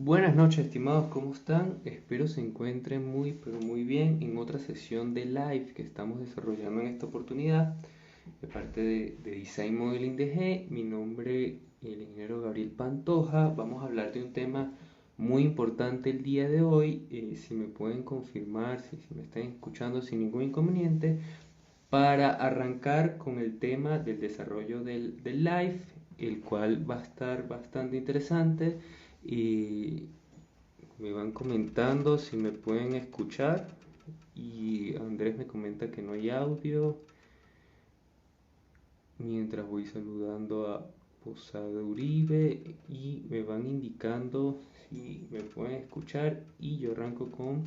Buenas noches, estimados, ¿cómo están? Espero se encuentren muy, pero muy bien en otra sesión de live que estamos desarrollando en esta oportunidad de parte de Design Modeling DG. Mi nombre es el ingeniero Gabriel Pantoja. Vamos a hablar de un tema muy importante el día de hoy. Si me pueden confirmar, si me están escuchando sin ningún inconveniente, para arrancar con el tema del desarrollo del live, el cual va a estar bastante interesante. Y me van comentando si me pueden escuchar. Y Andrés me comenta que no hay audio. Mientras voy saludando a Posada Uribe y me van indicando si me pueden escuchar. Y yo arranco con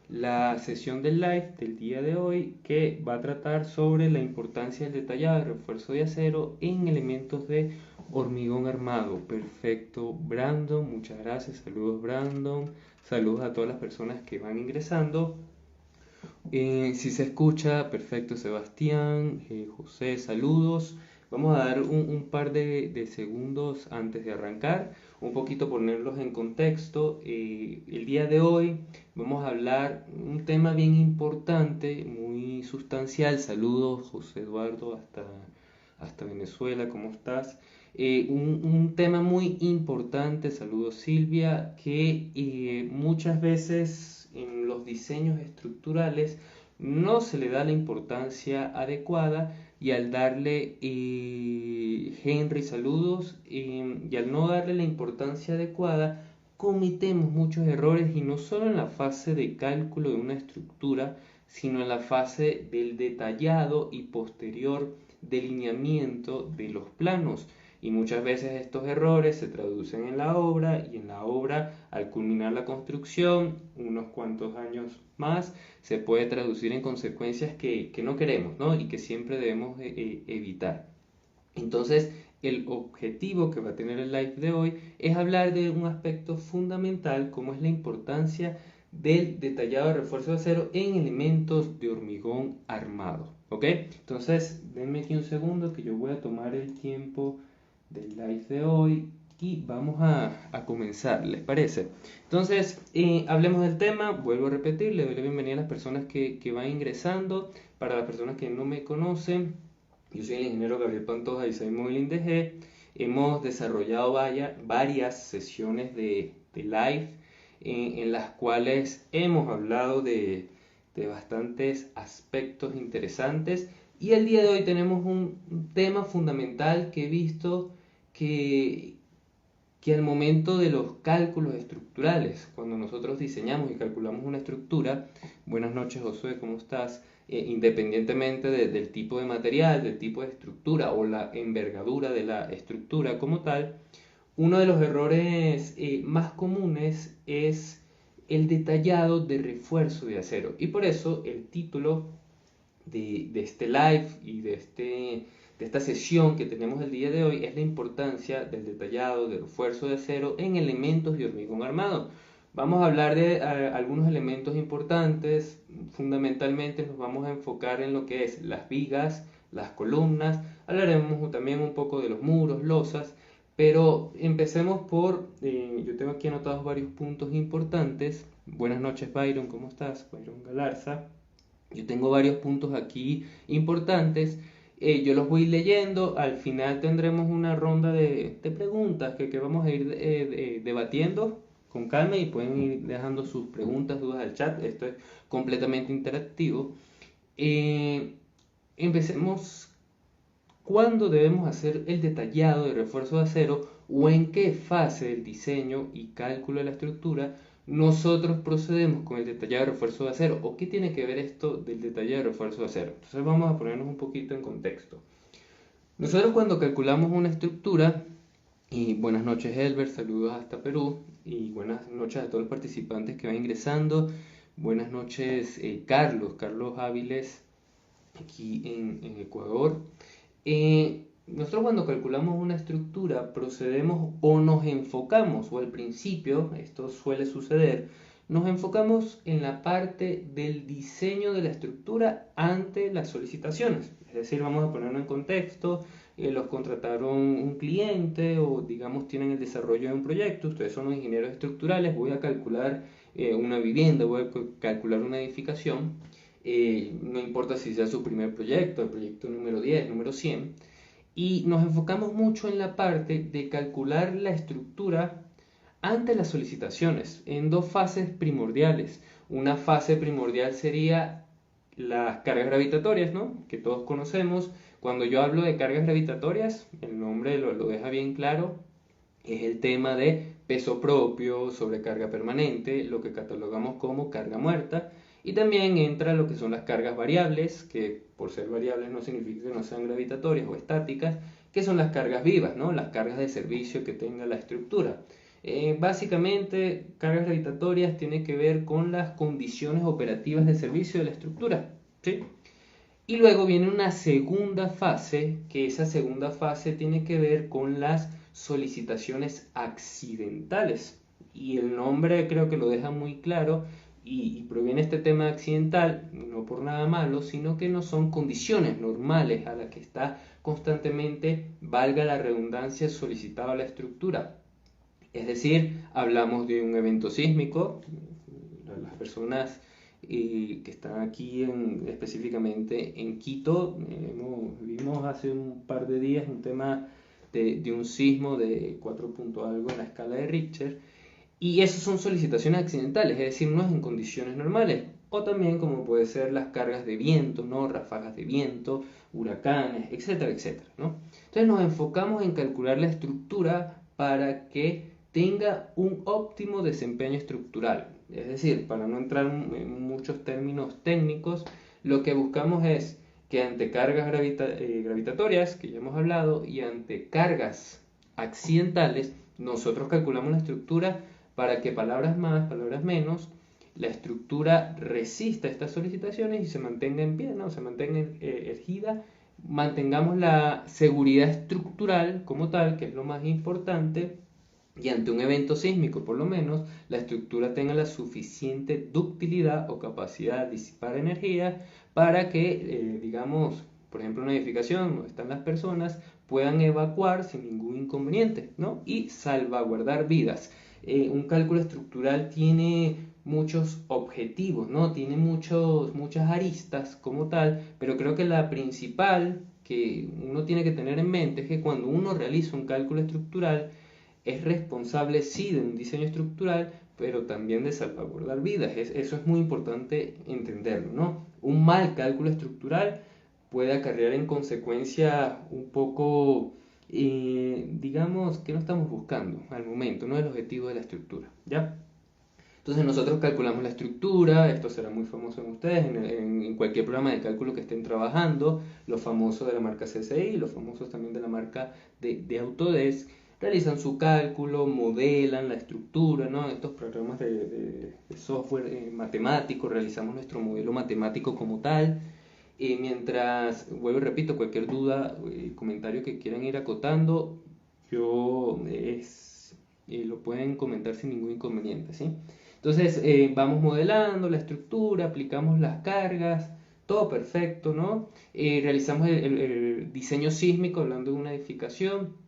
la sesión del live del día de hoy, que va a tratar sobre la importancia del detallado de refuerzo de acero en elementos de hormigón armado. Perfecto, Brandon, muchas gracias. Saludos, Brandon. Saludos a todas las personas que van ingresando. Si se escucha, perfecto, Sebastián, José, saludos. Vamos a dar un par de segundos antes de arrancar, un poquito ponerlos en contexto. El día de hoy vamos a hablar un tema bien importante, muy sustancial. Saludos, José Eduardo, hasta Venezuela, ¿cómo estás? Un tema muy importante, saludos Silvia, que muchas veces en los diseños estructurales no se le da la importancia adecuada, y al darle, Henry, saludos, y al no darle la importancia adecuada, cometemos muchos errores, y no solo en la fase de cálculo de una estructura, sino en la fase del detallado y posterior delineamiento de los planos. Y muchas veces estos errores se traducen en la obra, y en la obra, al culminar la construcción, unos cuantos años más, se puede traducir en consecuencias que no queremos, ¿no? Y que siempre debemos evitar. Entonces, el objetivo que va a tener el live de hoy es hablar de un aspecto fundamental, como es la importancia del detallado de refuerzo de acero en elementos de hormigón armado. ¿Ok? Entonces, denme aquí un segundo que yo voy a tomar el tiempo del live de hoy y vamos a comenzar, ¿les parece? Entonces, hablemos del tema. Vuelvo a repetir, le doy la bienvenida a las personas que van ingresando. Para las personas que no me conocen, yo soy el ingeniero Gabriel Pantoja y soy Modeling DG. Hemos desarrollado varias sesiones de live en las cuales hemos hablado de bastantes aspectos interesantes, y el día de hoy tenemos un tema fundamental que he visto que, que al momento de los cálculos estructurales, cuando nosotros diseñamos y calculamos una estructura. Buenas noches, Josué, ¿cómo estás? Independientemente del tipo de material, del tipo de estructura o la envergadura de la estructura como tal, uno de los errores más comunes es el detallado de refuerzo de acero. Y por eso el título de este live y de esta sesión que tenemos el día de hoy es la importancia del detallado de refuerzo de acero en elementos de hormigón armado. Vamos a hablar de algunos elementos importantes. Fundamentalmente nos vamos a enfocar en lo que es las vigas, las columnas. Hablaremos también un poco de los muros, losas. Pero empecemos yo tengo aquí anotados varios puntos importantes. Buenas noches, Byron, ¿cómo estás? Byron Galarza. Yo tengo varios puntos aquí importantes. Yo los voy leyendo. Al final tendremos una ronda de preguntas que vamos a ir debatiendo con calma, y pueden ir dejando sus preguntas, dudas al chat. Esto es completamente interactivo. Eh, Empecemos. ¿Cuándo debemos hacer el detallado de refuerzo de acero, o en qué fase del diseño y cálculo de la estructura nosotros procedemos con el detallado de refuerzo de acero? ¿O qué tiene que ver esto del detallado de refuerzo de acero? Entonces vamos a ponernos un poquito en contexto. Nosotros, cuando calculamos una estructura, y buenas noches Elber, saludos hasta Perú, y buenas noches a todos los participantes que van ingresando. Buenas noches, Carlos Áviles, aquí en Ecuador. Nosotros, cuando calculamos una estructura, procedemos o nos enfocamos, o al principio, esto suele suceder, nos enfocamos en la parte del diseño de la estructura ante las solicitaciones. Es decir, vamos a ponerlo en contexto. los contrataron un cliente o digamos tienen el desarrollo de un proyecto, ustedes son los ingenieros estructurales, voy a calcular una vivienda, voy a calcular una edificación, no importa si sea su primer proyecto, el proyecto número 10, número 100, y nos enfocamos mucho en la parte de calcular la estructura ante las solicitaciones, en dos fases primordiales. Una fase primordial sería las cargas gravitatorias, ¿no? Que todos conocemos. Cuando yo hablo de cargas gravitatorias, el nombre lo deja bien claro, es el tema de peso propio, sobrecarga permanente, lo que catalogamos como carga muerta. Y también entra lo que son las cargas variables, que por ser variables no significa que no sean gravitatorias o estáticas, que son las cargas vivas, ¿no? Las cargas de servicio que tenga la estructura. Básicamente, cargas gravitatorias tienen que ver con las condiciones operativas de servicio de la estructura, ¿sí? Y luego viene una segunda fase, que esa segunda fase tiene que ver con las solicitaciones accidentales. Y el nombre creo que lo deja muy claro y proviene este tema accidental, no por nada malo, sino que no son condiciones normales a las que está constantemente, valga la redundancia, solicitada la estructura. Es decir, hablamos de un evento sísmico, las personas que están aquí específicamente en Quito, vimos hace un par de días un tema de un sismo de 4 punto algo en la escala de Richter, y esas son solicitaciones accidentales, es decir, no es en condiciones normales. O también como puede ser las cargas de viento, ¿no? Ráfagas de viento, huracanes, etcétera, etcétera, ¿no? Entonces nos enfocamos en calcular la estructura para que tenga un óptimo desempeño estructural. Es decir, para no entrar en muchos términos técnicos, lo que buscamos es que ante cargas gravitatorias, que ya hemos hablado, y ante cargas accidentales, nosotros calculamos la estructura para que palabras más, palabras menos, la estructura resista estas solicitaciones y se mantenga en pie, ¿no? Se mantenga erigida, mantengamos la seguridad estructural como tal, que es lo más importante, y ante un evento sísmico, por lo menos, la estructura tenga la suficiente ductilidad o capacidad de disipar energía para que, digamos, por ejemplo, una edificación donde están las personas puedan evacuar sin ningún inconveniente, ¿no? Y salvaguardar vidas. Un cálculo estructural tiene muchos objetivos, ¿no? Tiene muchas aristas como tal, pero creo que la principal que uno tiene que tener en mente es que cuando uno realiza un cálculo estructural, es responsable sí de un diseño estructural, pero también de salvaguardar vidas. Eso es muy importante entenderlo, ¿no? Un mal cálculo estructural puede acarrear en consecuencia un poco, digamos, que no estamos buscando al momento, no es el objetivo de la estructura, ¿ya? Entonces nosotros calculamos la estructura, esto será muy famoso en ustedes, en cualquier programa de cálculo que estén trabajando, los famosos de la marca CCI, los famosos también de la marca de Autodesk, realizan su cálculo, modelan la estructura, ¿no? Estos programas de software matemático, realizamos nuestro modelo matemático como tal. Mientras, vuelvo y repito, cualquier duda, comentario que quieran ir acotando, lo pueden comentar sin ningún inconveniente, ¿sí? Entonces, vamos modelando la estructura, aplicamos las cargas, todo perfecto, ¿no? Realizamos el diseño sísmico, hablando de una edificación.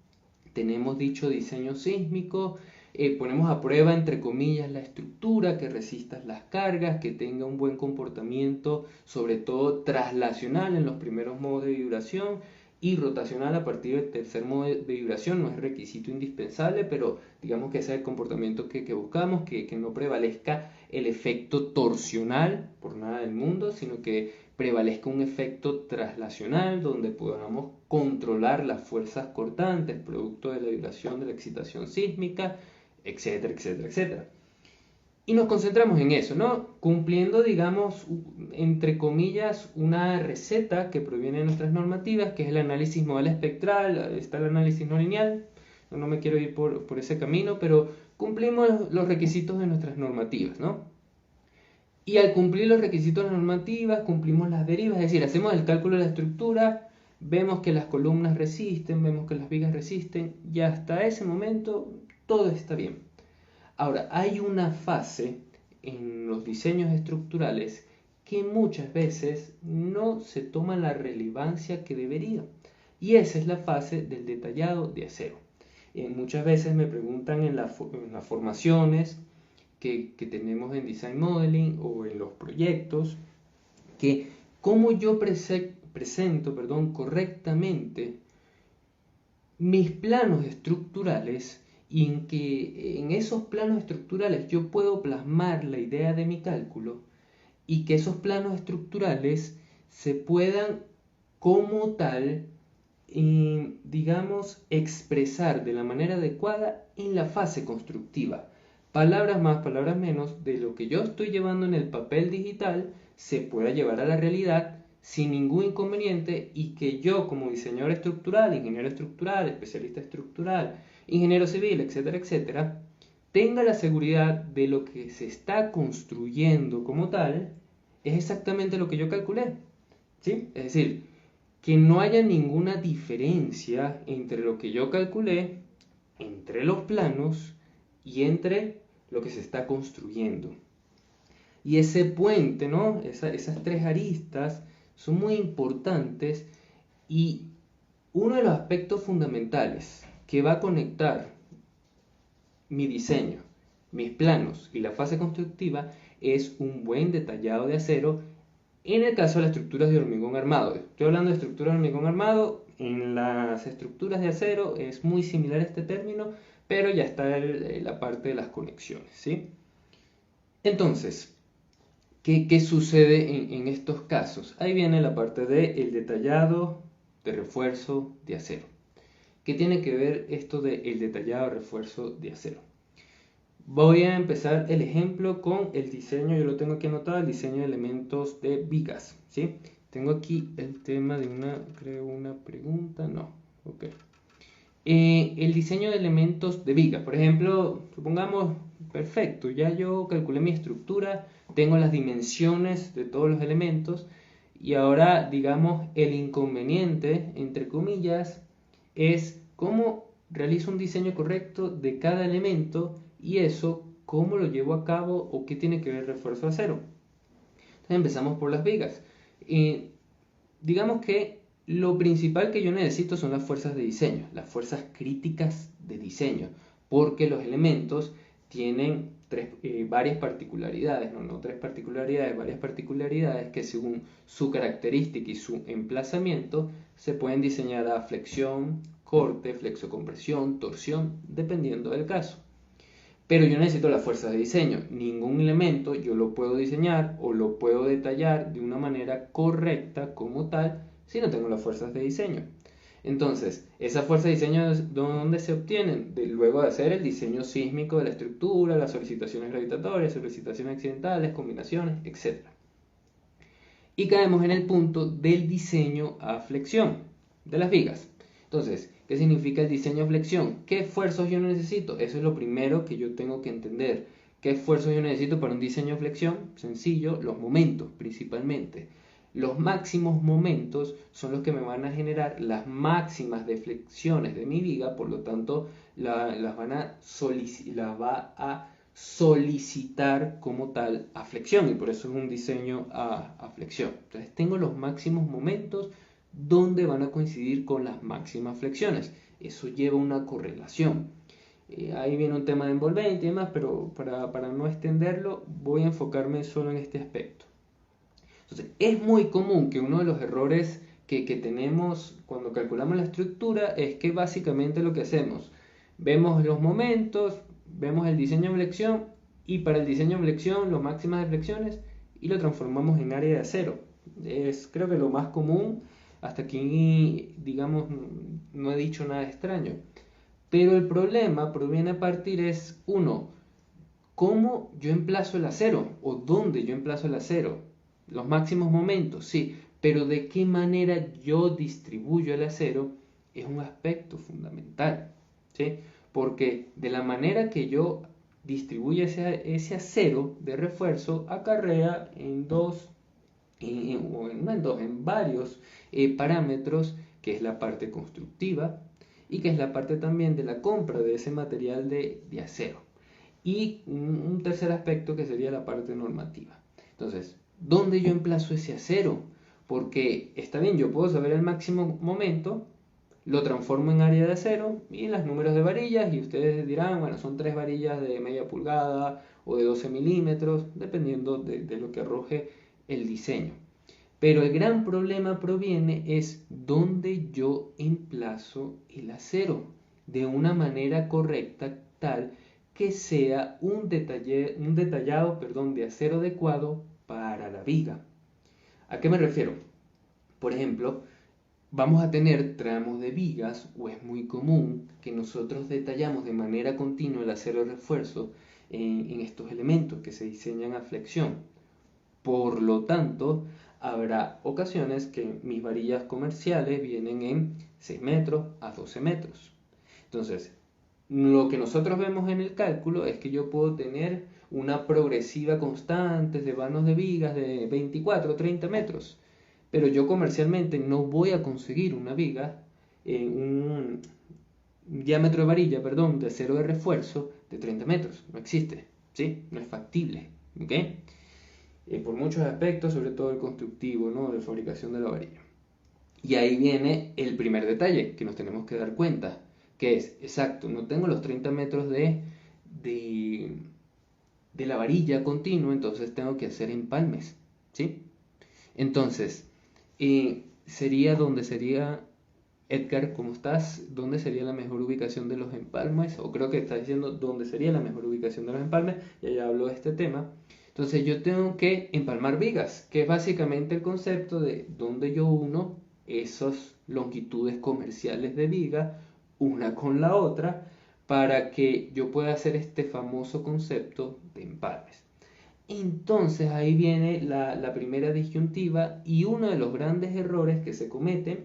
Tenemos dicho diseño sísmico, ponemos a prueba, entre comillas, la estructura, que resista las cargas, que tenga un buen comportamiento, sobre todo traslacional en los primeros modos de vibración y rotacional a partir del tercer modo de vibración. No es requisito indispensable, pero digamos que ese es el comportamiento que buscamos, que no prevalezca el efecto torsional por nada del mundo, sino que prevalezca un efecto traslacional donde podamos controlar las fuerzas cortantes producto de la vibración, de la excitación sísmica, etcétera, etcétera, etcétera. Y nos concentramos en eso, ¿no? Cumpliendo, digamos, entre comillas, una receta que proviene de nuestras normativas, que es el análisis modal espectral, está el análisis no lineal, no me quiero ir por ese camino, pero cumplimos los requisitos de nuestras normativas, ¿no? Y al cumplir los requisitos normativos, cumplimos las derivas, es decir, hacemos el cálculo de la estructura, vemos que las columnas resisten, vemos que las vigas resisten, y hasta ese momento todo está bien. Ahora, hay una fase en los diseños estructurales que muchas veces no se toma la relevancia que debería. Y esa es la fase del detallado de acero. Muchas veces me preguntan en las formaciones que tenemos en Design Modeling o en los proyectos, que cómo yo presento correctamente mis planos estructurales y en que en esos planos estructurales yo puedo plasmar la idea de mi cálculo y que esos planos estructurales se puedan como tal, digamos, expresar de la manera adecuada en la fase constructiva. Palabras más, palabras menos, de lo que yo estoy llevando en el papel digital se pueda llevar a la realidad sin ningún inconveniente y que yo como diseñador estructural, ingeniero estructural, especialista estructural, ingeniero civil, etcétera, etcétera, tenga la seguridad de lo que se está construyendo como tal es exactamente lo que yo calculé. ¿Sí? Es decir, que no haya ninguna diferencia entre lo que yo calculé, entre los planos y entre lo que se está construyendo. Y ese puente, ¿no? Esas tres aristas son muy importantes y uno de los aspectos fundamentales que va a conectar mi diseño, mis planos y la fase constructiva es un buen detallado de acero en el caso de las estructuras de hormigón armado. Estoy hablando de estructuras de hormigón armado. En las estructuras de acero es muy similar este término, pero ya está la parte de las conexiones, ¿sí? Entonces, ¿qué sucede en estos casos? Ahí viene la parte del detallado de refuerzo de acero. ¿Qué tiene que ver esto del detallado de refuerzo de acero? Voy a empezar el ejemplo con el diseño, yo lo tengo aquí anotado, el diseño de elementos de vigas, ¿sí? Tengo aquí el tema de una pregunta, no, ok. El diseño de elementos de vigas, por ejemplo, supongamos, perfecto, ya yo calculé mi estructura, tengo las dimensiones de todos los elementos y ahora, digamos, el inconveniente, entre comillas, es cómo realizo un diseño correcto de cada elemento y eso, cómo lo llevo a cabo o qué tiene que ver el refuerzo de acero. Entonces empezamos por las vigas. Digamos que lo principal que yo necesito son las fuerzas de diseño, las fuerzas críticas de diseño, porque los elementos tienen varias particularidades, no tres particularidades, varias particularidades que según su característica y su emplazamiento se pueden diseñar a flexión, corte, flexocompresión, torsión, dependiendo del caso. Pero yo necesito las fuerzas de diseño. Ningún elemento yo lo puedo diseñar o lo puedo detallar de una manera correcta como tal si no tengo las fuerzas de diseño. Entonces, esas fuerzas de diseño, ¿de dónde se obtienen? Luego de hacer el diseño sísmico de la estructura, las solicitaciones gravitatorias, solicitaciones accidentales, combinaciones, etc. Y caemos en el punto del diseño a flexión de las vigas. Entonces, ¿qué significa el diseño a flexión? ¿Qué esfuerzos yo necesito? Eso es lo primero que yo tengo que entender. ¿Qué esfuerzos yo necesito para un diseño a flexión? Sencillo, los momentos principalmente. Los máximos momentos son los que me van a generar las máximas deflexiones de mi viga, por lo tanto las va a solicitar como tal a flexión y por eso es un diseño a flexión. Entonces tengo los máximos momentos donde van a coincidir con las máximas flexiones. Eso lleva una correlación. Ahí viene un tema de envolvente y demás, pero para no extenderlo voy a enfocarme solo en este aspecto. Entonces, es muy común que uno de los errores que tenemos cuando calculamos la estructura es que básicamente lo que hacemos, vemos los momentos, vemos el diseño de flexión y para el diseño de flexión, las máximas de flexiones y lo transformamos en área de acero. Es creo que lo más común, hasta aquí digamos no he dicho nada extraño. Pero el problema proviene a partir es, uno, ¿cómo yo emplazo el acero? ¿O dónde yo emplazo el acero? Los máximos momentos, sí, pero de qué manera yo distribuyo el acero es un aspecto fundamental, ¿sí? Porque de la manera que yo distribuyo ese acero de refuerzo acarrea en varios parámetros, que es la parte constructiva y que es la parte también de la compra de ese material de acero. Y un tercer aspecto que sería la parte normativa. Entonces, ¿dónde yo emplazo ese acero? Porque está bien, yo puedo saber el máximo momento, lo transformo en área de acero y los números de varillas, y ustedes dirán, bueno, son 3 varillas de media pulgada o de 12 milímetros, dependiendo de lo que arroje el diseño. Pero el gran problema proviene es dónde yo emplazo el acero de una manera correcta, tal que sea un detallado, de acero adecuado para la viga. ¿A qué me refiero? Por ejemplo, vamos a tener tramos de vigas, o es muy común que nosotros detallamos de manera continua el acero de refuerzo en estos elementos que se diseñan a flexión. Por lo tanto, habrá ocasiones que mis varillas comerciales vienen en 6 metros a 12 metros. Entonces, lo que nosotros vemos en el cálculo es que yo puedo tener una progresiva constante de vanos de vigas de 24 o 30 metros, pero yo comercialmente no voy a conseguir una viga en un diámetro de varilla, de acero de refuerzo de 30 metros. No existe, ¿sí? No es factible, ¿ok? Por muchos aspectos, sobre todo el constructivo, ¿no? De fabricación de la varilla. Y ahí viene el primer detalle que nos tenemos que dar cuenta, que es, exacto, no tengo los 30 metros de la varilla continua, entonces tengo que hacer empalmes, ¿sí? Entonces, sería, Edgar, ¿cómo estás? ¿Dónde sería la mejor ubicación de los empalmes? O creo que está diciendo dónde sería la mejor ubicación de los empalmes, ya hablo de este tema. Entonces yo tengo que empalmar vigas, que es básicamente el concepto de donde yo uno esas longitudes comerciales de viga una con la otra para que yo pueda hacer este famoso concepto de empalmes. Entonces ahí viene la primera disyuntiva y uno de los grandes errores que se cometen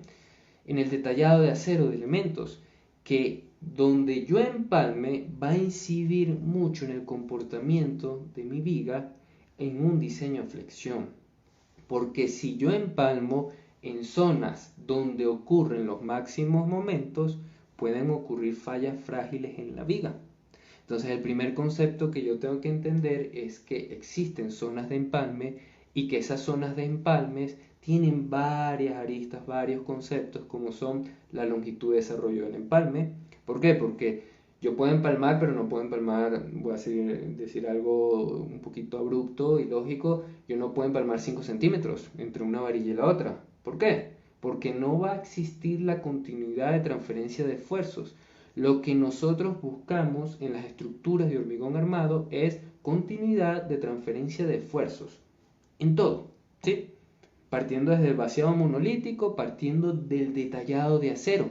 en el detallado de acero de elementos, que donde yo empalme va a incidir mucho en el comportamiento de mi viga en un diseño a flexión. Porque si yo empalmo en zonas donde ocurren los máximos momentos, pueden ocurrir fallas frágiles en la viga. Entonces el primer concepto que yo tengo que entender es que existen zonas de empalme y que esas zonas de empalmes tienen varias aristas, varios conceptos como son la longitud de desarrollo del empalme. ¿Por qué? Porque yo puedo empalmar, pero no puedo empalmar, voy a decir algo un poquito abrupto y lógico, yo no puedo empalmar 5 centímetros entre una varilla y la otra. ¿Por qué? Porque no va a existir la continuidad de transferencia de esfuerzos. Lo que nosotros buscamos en las estructuras de hormigón armado es continuidad de transferencia de esfuerzos. En todo, ¿sí? Partiendo desde el vaciado monolítico, partiendo del detallado de acero.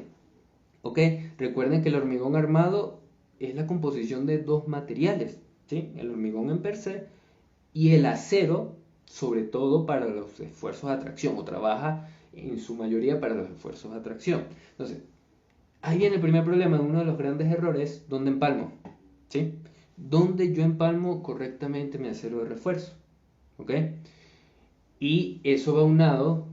¿Ok? Recuerden que el hormigón armado es la composición de dos materiales, ¿sí? El hormigón en per se y el acero, sobre todo para los esfuerzos de atracción, o trabaja en su mayoría para los esfuerzos de atracción. Entonces, ahí viene el primer problema, uno de los grandes errores, ¿dónde empalmo? ¿Sí? ¿Dónde yo empalmo correctamente mi acero de refuerzo? ¿Ok? Y eso va aunado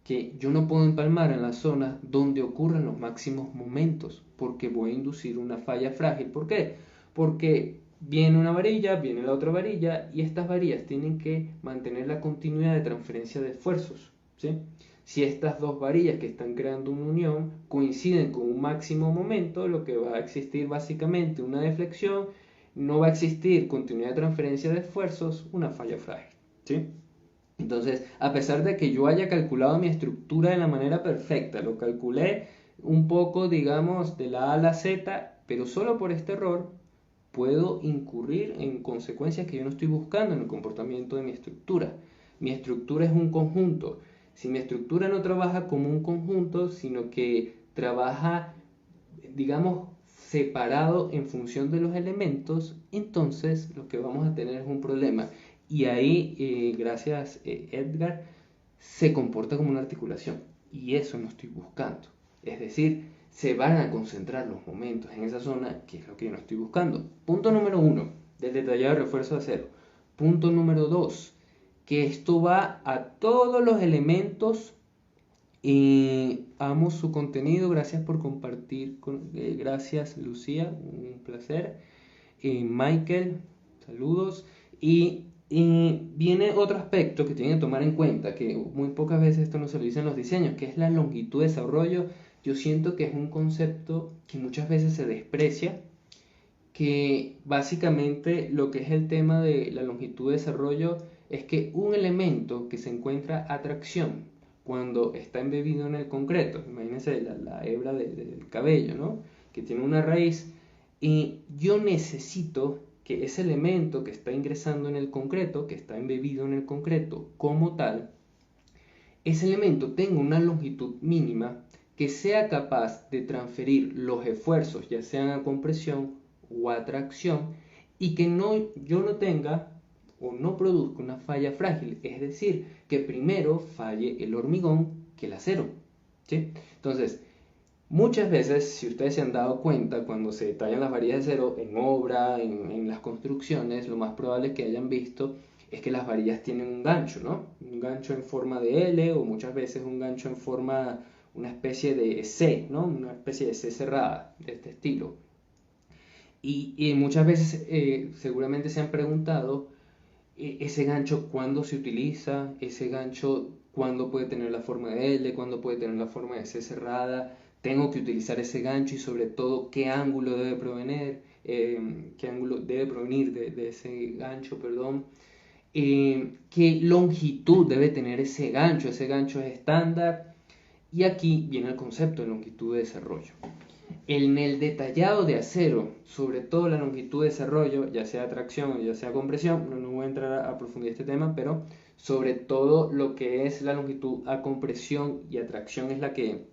que yo no puedo empalmar en las zonas donde ocurren los máximos momentos, porque voy a inducir una falla frágil. ¿Por qué? Porque viene una varilla, viene la otra varilla, y estas varillas tienen que mantener la continuidad de transferencia de esfuerzos, ¿sí? Si estas dos varillas que están creando una unión coinciden con un máximo momento, lo que va a existir básicamente una deflexión, no va a existir continuidad de transferencia de esfuerzos, una falla frágil, ¿sí? Entonces, a pesar de que yo haya calculado mi estructura de la manera perfecta, lo calculé un poco, digamos, de la A a la Z, pero solo por este error puedo incurrir en consecuencias que yo no estoy buscando en el comportamiento de mi estructura. Mi estructura es un conjunto. Si mi estructura no trabaja como un conjunto, sino que trabaja, digamos, separado en función de los elementos, entonces lo que vamos a tener es un problema. Y ahí, gracias Edgar, se comporta como una articulación. Y eso no estoy buscando. Es decir, se van a concentrar los momentos en esa zona, que es lo que yo no estoy buscando. Punto número 1, del detallado de refuerzo de acero. Punto número 2, que esto va a todos los elementos. Amo su contenido, gracias por compartir. Gracias Lucía, un placer. Michael, saludos. Y viene otro aspecto que tienen que tomar en cuenta, que muy pocas veces esto no se lo dicen los diseños, que es la longitud de desarrollo yo siento que es un concepto que muchas veces se desprecia, que básicamente lo que es el tema de la longitud de desarrollo es que un elemento que se encuentra a tracción cuando está embebido en el concreto, imagínense la hebra del cabello, ¿no? Que tiene una raíz, y yo necesito que ese elemento que está ingresando en el concreto, que está embebido en el concreto como tal, ese elemento tenga una longitud mínima que sea capaz de transferir los esfuerzos, ya sean a compresión o a tracción, y que yo no tenga o no produzca una falla frágil, es decir, que primero falle el hormigón que el acero. ¿Sí? Entonces, muchas veces, si ustedes se han dado cuenta, cuando se detallan las varillas de acero en obra, en las construcciones, lo más probable que hayan visto es que las varillas tienen un gancho, ¿no? Un gancho en forma de L o muchas veces un gancho en forma, una especie de C, ¿no? Una especie de C cerrada, de este estilo. Y muchas veces seguramente se han preguntado ese gancho cuándo se utiliza, ese gancho cuándo puede tener la forma de L, cuándo puede tener la forma de C cerrada, tengo que utilizar ese gancho y sobre todo qué ángulo debe provenir, de ese gancho, perdón. Qué longitud debe tener ese gancho es estándar. Y aquí viene el concepto de longitud de desarrollo. En el detallado de acero, sobre todo la longitud de desarrollo, ya sea tracción o ya sea compresión, no voy a entrar a profundizar este tema, pero sobre todo lo que es la longitud a compresión y a tracción es la que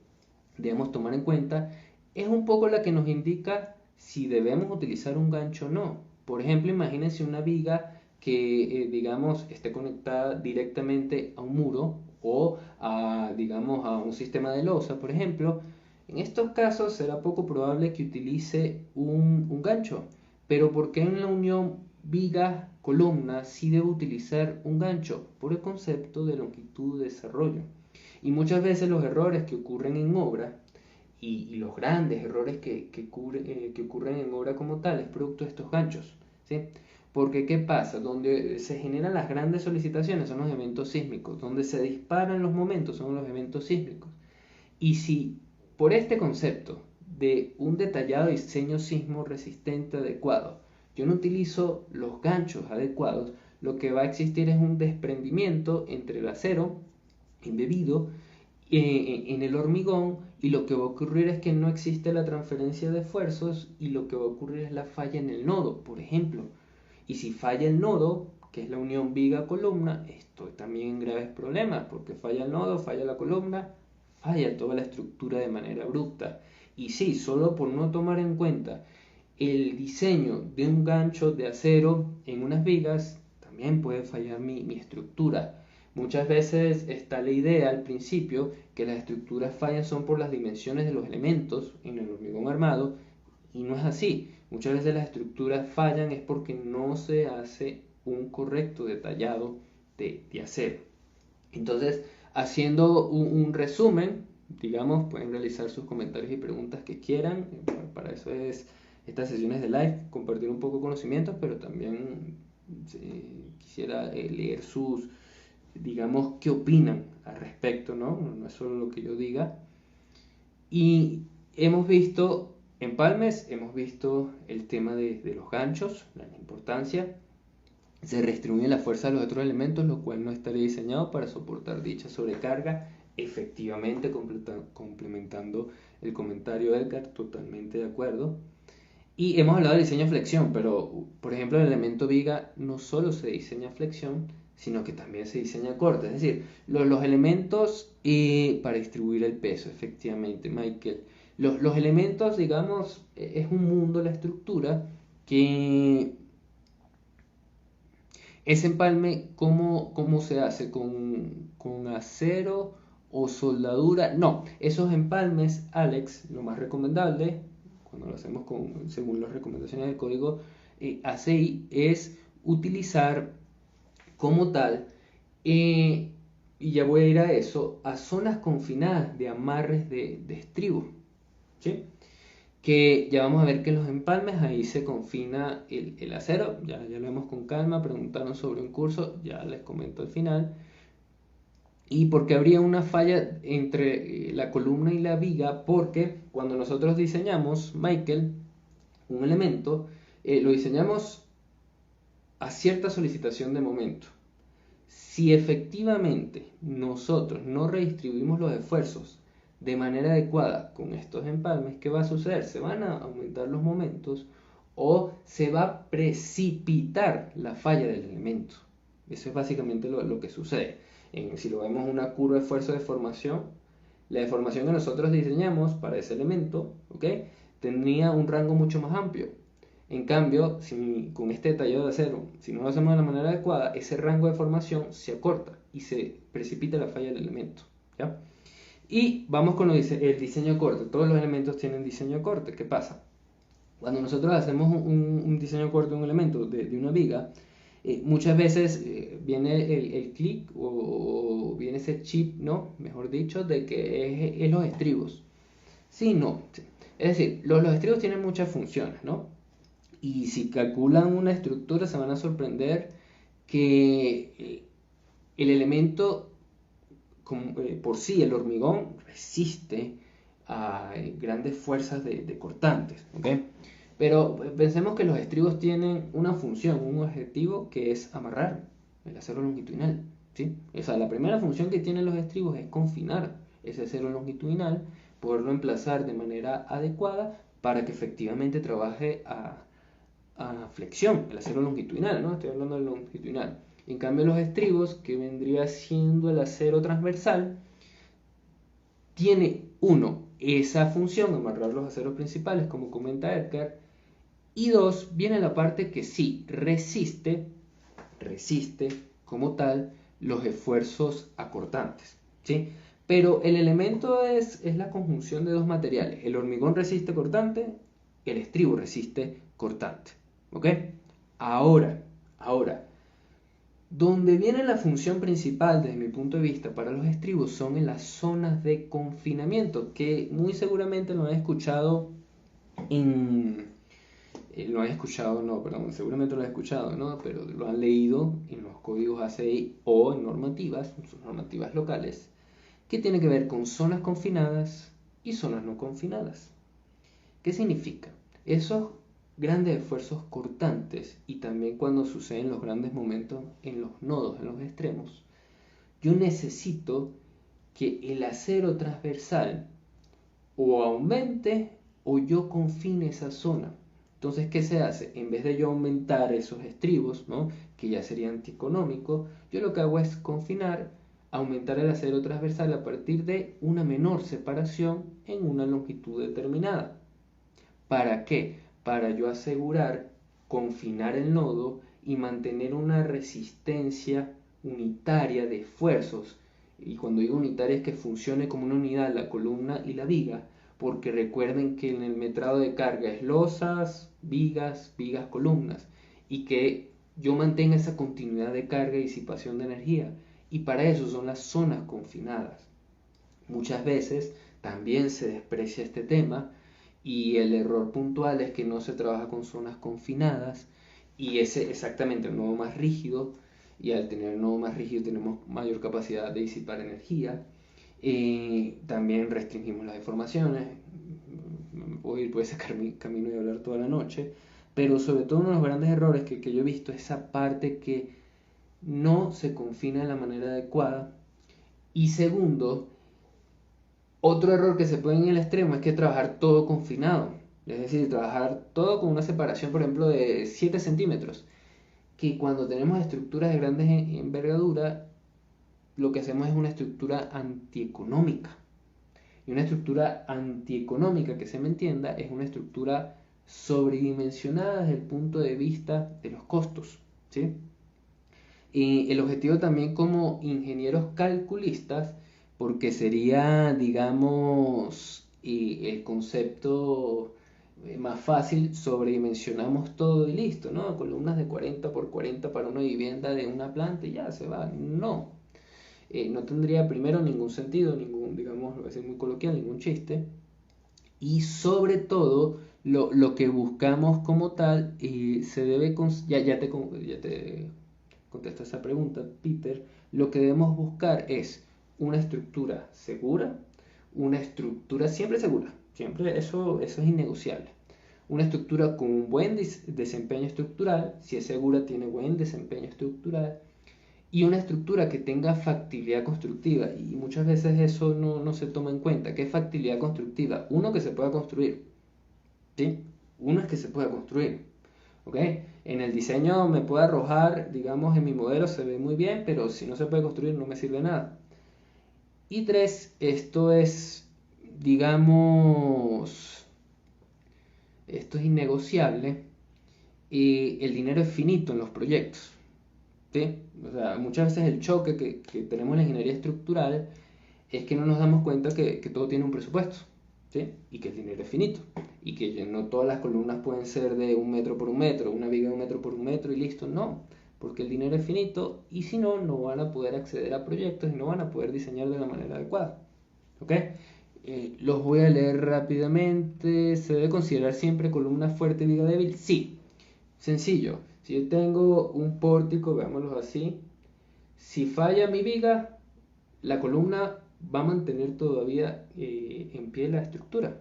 debemos tomar en cuenta, es un poco la que nos indica si debemos utilizar un gancho o no. Por ejemplo, imagínense una viga que, digamos, esté conectada directamente a un muro o a, digamos, a un sistema de losa, por ejemplo. En estos casos será poco probable que utilice un gancho, pero ¿por qué en la unión viga-columna sí debo utilizar un gancho? Por el concepto de longitud de desarrollo. Y muchas veces los errores que ocurren en obra y los grandes errores que ocurren en obra como tal es producto de estos ganchos. ¿Sí? Porque ¿qué pasa? Donde se generan las grandes solicitaciones son los eventos sísmicos, donde se disparan los momentos son los eventos sísmicos. Y si por este concepto de un detallado diseño sismo resistente adecuado, yo no utilizo los ganchos adecuados, lo que va a existir es un desprendimiento entre el acero embebido en el hormigón, y lo que va a ocurrir es que no existe la transferencia de esfuerzos y lo que va a ocurrir es la falla en el nodo, por ejemplo. Y si falla el nodo, que es la unión viga-columna, estoy también en graves problemas, porque falla el nodo, falla la columna, falla toda la estructura de manera abrupta. Y sí, solo por no tomar en cuenta el diseño de un gancho de acero en unas vigas, también puede fallar mi estructura. Muchas veces está la idea al principio que las estructuras fallan son por las dimensiones de los elementos en el hormigón armado, y no es así. Muchas veces las estructuras fallan es porque no se hace un correcto detallado de acero. Entonces, haciendo un resumen, digamos, pueden realizar sus comentarios y preguntas que quieran. Para eso es estas sesiones de live, compartir un poco de conocimientos, pero también quisiera leer sus, digamos, qué opinan al respecto, ¿no? No es solo lo que yo diga. Y hemos visto, empalmes, hemos visto el tema de los ganchos, la importancia. Se restringe la fuerza de los otros elementos, lo cual no estaría diseñado para soportar dicha sobrecarga. Efectivamente, complementando el comentario de Edgar, totalmente de acuerdo. Y hemos hablado de diseño flexión, pero por ejemplo el elemento viga no solo se diseña flexión, sino que también se diseña corte. Es decir, los elementos para distribuir el peso, efectivamente, Michael. Los elementos, digamos, es un mundo, la estructura, que ese empalme, ¿cómo se hace? ¿Con acero o soldadura? No, esos empalmes, Alex, lo más recomendable, cuando lo hacemos según las recomendaciones del código ACI, es utilizar como tal, y ya voy a ir a eso, a zonas confinadas de amarres de estribo. ¿Sí? Que ya vamos a ver que en los empalmes ahí se confina el acero, ya lo vemos con calma, preguntaron sobre un curso, ya les comento al final. ¿Y por qué habría una falla entre la columna y la viga? Porque cuando nosotros diseñamos, Michael, un elemento, lo diseñamos a cierta solicitación de momento. Si efectivamente nosotros no redistribuimos los esfuerzos de manera adecuada con estos empalmes, ¿qué va a suceder? Se van a aumentar los momentos o se va a precipitar la falla del elemento. Eso es básicamente lo que sucede. Si lo vemos una curva de esfuerzo-deformación, la deformación que nosotros diseñamos para ese elemento, ¿ok?, tenía un rango mucho más amplio. En cambio, con este detallado de acero, si no lo hacemos de la manera adecuada, ese rango de formación se acorta y se precipita la falla del elemento, ¿ya? Y vamos con el diseño corte. Todos los elementos tienen diseño corte. ¿Qué pasa? Cuando nosotros hacemos un diseño corte de un elemento, de una viga, muchas veces viene el clic o viene ese chip, ¿no? Mejor dicho, de que es los estribos. Sí, no. Sí. Es decir, los estribos tienen muchas funciones, ¿no? Y si calculan una estructura se van a sorprender que el elemento por sí, el hormigón, resiste a grandes fuerzas de cortantes, ¿ok? Pero pensemos que los estribos tienen una función, un objetivo, que es amarrar el acero longitudinal, ¿sí? O sea, la primera función que tienen los estribos es confinar ese acero longitudinal, poderlo emplazar de manera adecuada para que efectivamente trabaje a flexión, el acero longitudinal, ¿no? Estoy hablando del longitudinal. En cambio, los estribos, que vendría siendo el acero transversal, tiene esa función, amarrar los aceros principales, como comenta Edgar, y dos, viene la parte que sí resiste como tal los esfuerzos acortantes, ¿sí? Pero el elemento es la conjunción de dos materiales. El hormigón resiste cortante, el estribo resiste cortante, ¿ok? Ahora, donde viene la función principal desde mi punto de vista para los estribos son en las zonas de confinamiento, que muy seguramente lo han escuchado seguramente lo han escuchado, ¿no? Pero lo han leído en los códigos ACI o en sus normativas locales, que tiene que ver con zonas confinadas y zonas no confinadas. ¿Qué significa? Esos grandes esfuerzos cortantes y también cuando suceden los grandes momentos en los nodos, en los extremos, yo necesito que el acero transversal o aumente o yo confine esa zona. Entonces, ¿qué se hace? En vez de yo aumentar esos estribos, ¿no?, que ya sería antieconómico, yo lo que hago es confinar, aumentar el acero transversal a partir de una menor separación en una longitud determinada. ¿Para qué? Para yo asegurar confinar el nodo y mantener una resistencia unitaria de esfuerzos. Y cuando digo unitaria es que funcione como una unidad la columna y la viga, porque recuerden que en el metrado de carga es losas, vigas, columnas, y que yo mantenga esa continuidad de carga y disipación de energía. Y para eso son las zonas confinadas. Muchas veces también se desprecia este tema y el error puntual es que no se trabaja con zonas confinadas y ese exactamente el nodo más rígido, y al tener el nodo más rígido tenemos mayor capacidad de disipar energía. También restringimos las deformaciones. Me puedo ir por ese camino y hablar toda la noche, pero sobre todo uno de los grandes errores que yo he visto es esa parte que no se confina de la manera adecuada. Y segundo, otro error que se puede en el extremo es que trabajar todo confinado, es decir, trabajar todo con una separación, por ejemplo, de 7 centímetros, que cuando tenemos estructuras de grandes envergadura, lo que hacemos es una estructura antieconómica. Y una estructura antieconómica, que se me entienda, es una estructura sobredimensionada desde el punto de vista de los costos, ¿sí? Y el objetivo también como ingenieros calculistas, porque sería, digamos, el concepto más fácil, sobredimensionamos todo y listo, ¿no? Columnas de 40 por 40 para una vivienda de una planta y ya se va. No, no tendría primero ningún sentido, digamos, lo voy a decir muy coloquial, ningún chiste. Y sobre todo, lo que buscamos como tal, se debe, ya te contesto esa pregunta, Peter. Lo que debemos buscar es una estructura segura, una estructura siempre segura, siempre eso es innegociable. Una estructura con un buen desempeño estructural, si es segura tiene buen desempeño estructural, y una estructura que tenga factibilidad constructiva, y muchas veces eso no se toma en cuenta. ¿Qué es factibilidad constructiva? Uno, que se pueda construir, ¿sí? Uno es que se pueda construir, ¿ok? En el diseño me puede arrojar, digamos, en mi modelo se ve muy bien, pero si no se puede construir no me sirve nada. Y tres, esto es, digamos, esto es innegociable, y el dinero es finito en los proyectos, ¿sí? O sea, muchas veces el choque que tenemos en la ingeniería estructural es que no nos damos cuenta que todo tiene un presupuesto, ¿sí? Y que el dinero es finito, y que no todas las columnas pueden ser de 1 metro por 1 metro, una viga de 1 metro por 1 metro y listo, no, porque el dinero es finito, y si no, no van a poder acceder a proyectos y no van a poder diseñar de la manera adecuada, ¿ok? Los voy a leer rápidamente. ¿Se debe considerar siempre columna fuerte y viga débil? Sí, sencillo. Si yo tengo un pórtico, veámoslo así, si falla mi viga, la columna va a mantener todavía en pie la estructura.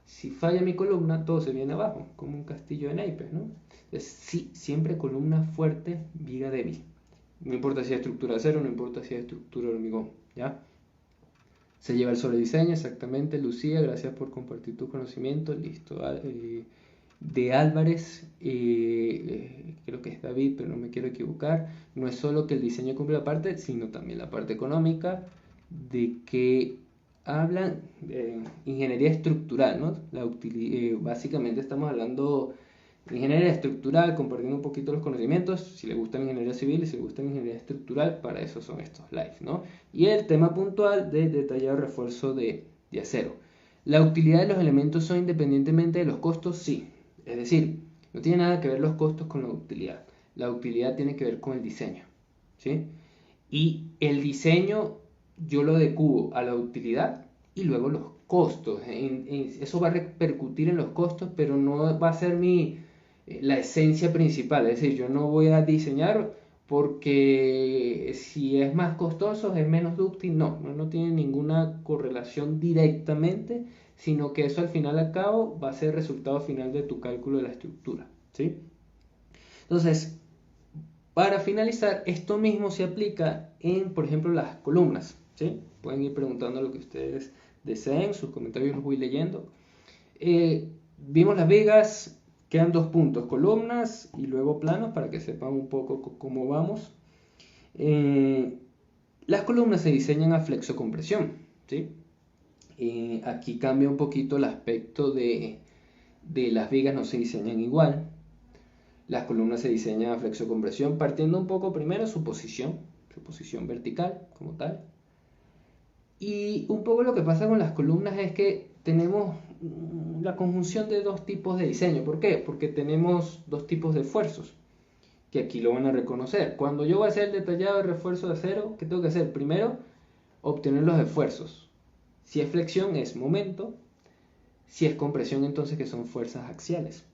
Si falla mi columna, todo se viene abajo, como un castillo de naipes, ¿no? Entonces, sí, siempre columna fuerte, viga débil. No importa si es estructura de acero, no importa si es estructura de hormigón, ¿ya? Se lleva el solo diseño, exactamente. Lucía, gracias por compartir tu conocimiento. Listo. De Álvarez, creo que es David, pero no me quiero equivocar. No es solo que el diseño cumple la parte, sino también la parte económica, de que hablan de ingeniería estructural, ¿no? Básicamente estamos hablando de ingeniería estructural, compartiendo un poquito los conocimientos. Si le gusta la ingeniería civil y si le gusta la ingeniería estructural, para eso son estos live, ¿no? Y el tema puntual de detallado refuerzo de acero. ¿La utilidad de los elementos son independientemente de los costos? Sí. Es decir, no tiene nada que ver los costos con la utilidad. La utilidad tiene que ver con el diseño, ¿sí? Y el diseño yo lo adecuo a la utilidad y luego los costos. Eso va a repercutir en los costos, pero no va a ser la esencia principal. Es decir, yo no voy a diseñar porque si es más costoso es menos dúctil. No tiene ninguna correlación directamente, sino que eso al final al cabo va a ser el resultado final de tu cálculo de la estructura, ¿sí? Entonces, para finalizar, esto mismo se aplica en, por ejemplo, las columnas, ¿sí? Pueden ir preguntando lo que ustedes deseen, sus comentarios los voy leyendo. Vimos las vigas, quedan 2 puntos, columnas y luego planos, para que sepan un poco cómo vamos. Las columnas se diseñan a flexocompresión, ¿sí? Aquí cambia un poquito el aspecto de las vigas, no se diseñan igual. Las columnas se diseñan a flexocompresión, partiendo un poco primero su posición vertical como tal. Y un poco lo que pasa con las columnas es que tenemos la conjunción de 2 tipos de diseño. ¿Por qué? Porque tenemos 2 tipos de esfuerzos, que aquí lo van a reconocer. Cuando yo voy a hacer el detallado de refuerzo de acero, ¿qué tengo que hacer? Primero, obtener los esfuerzos. Si es flexión, es momento. Si es compresión, entonces que son fuerzas axiales.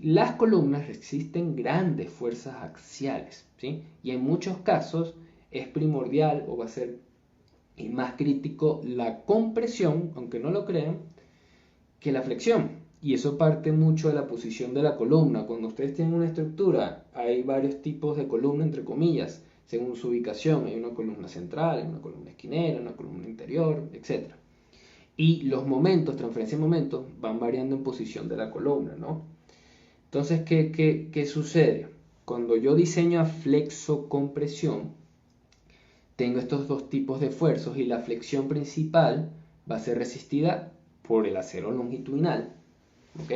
Las columnas resisten grandes fuerzas axiales, ¿sí? Y en muchos casos es primordial o va a ser más crítico la compresión, aunque no lo crean, que la flexión. Y eso parte mucho de la posición de la columna. Cuando ustedes tienen una estructura, hay varios tipos de columna, entre comillas, según su ubicación. Hay una columna central, hay una columna esquinera, una columna interior, etc. Y los momentos, transferencia de momentos, van variando en posición de la columna, ¿no? Entonces, ¿qué sucede? Cuando yo diseño a flexocompresión, tengo estos 2 tipos de esfuerzos y la flexión principal va a ser resistida por el acero longitudinal, ¿ok?